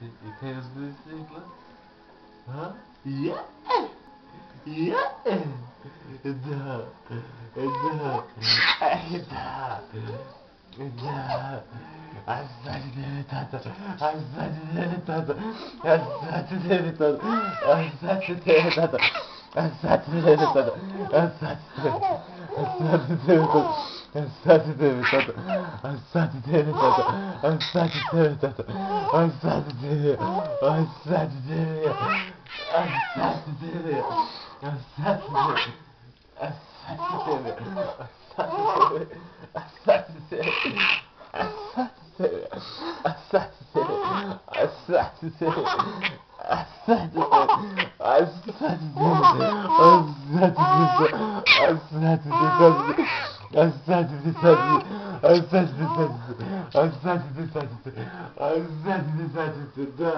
И kaj jaz bi rekla? Ha? Ja? Ja? Da. Da. Da. Da. Asante tata. Asante tata. Asante tata. Asante tata. Asante tata. Asante tata. Asante tata. Asante tata. Asante tata. Asante da.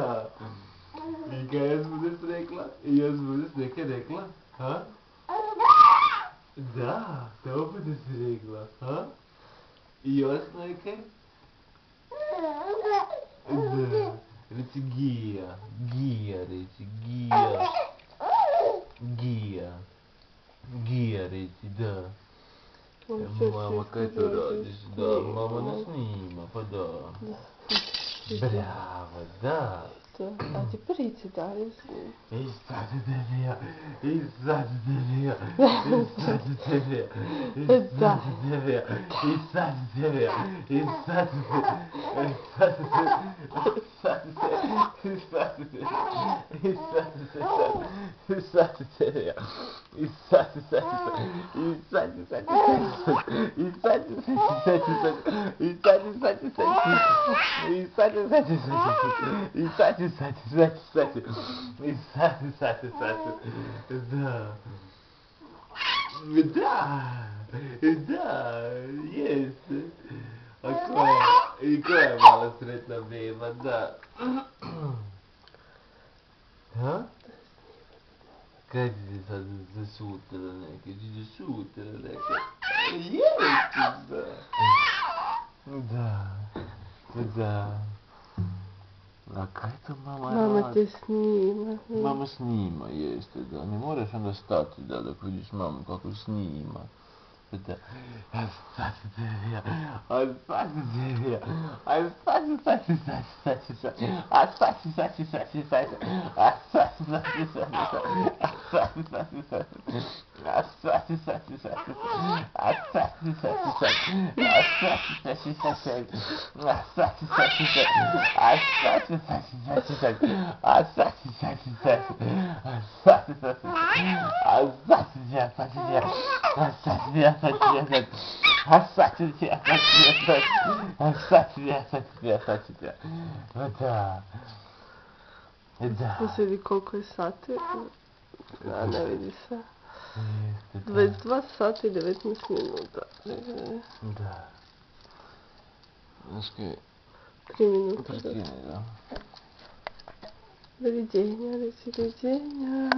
I kaj jaz budeš rekla? Jaz budeš nekaj rekla? Ha? Da, to budeš rekla, ha? Još nekaj? Da. Reci Gija. Gija reci, Gija. Gija. Gija reci, da. Mama, kaj to radiš? Da, mama ne snima, pa da. Bravo, da. A теперь идти далее с ним. И сзади тебя, и сзади тебя, и сзади тебя, и сзади тебя, и сзади тебя, и сзади кстати. И сзади. Да. Да, есть. И кое мало средна беба, да. А? Как здесь засутера некий, засутера некий. Есть, да. Да. A kaj to mama radi? Mama te snima. Mama snima, jeste, da. Ne moraš onda stati, da, dok vidiš mamu kako snima. Da. A stati devija. A stati devija. A stati. A stati. A Da. Se vidi koliko je sati. Da, ne vidi se. 22 sata i 19 minuta. Da. Znaš kaj? 3 minuta. Prekini, da. Doviđenja, reci doviđenja.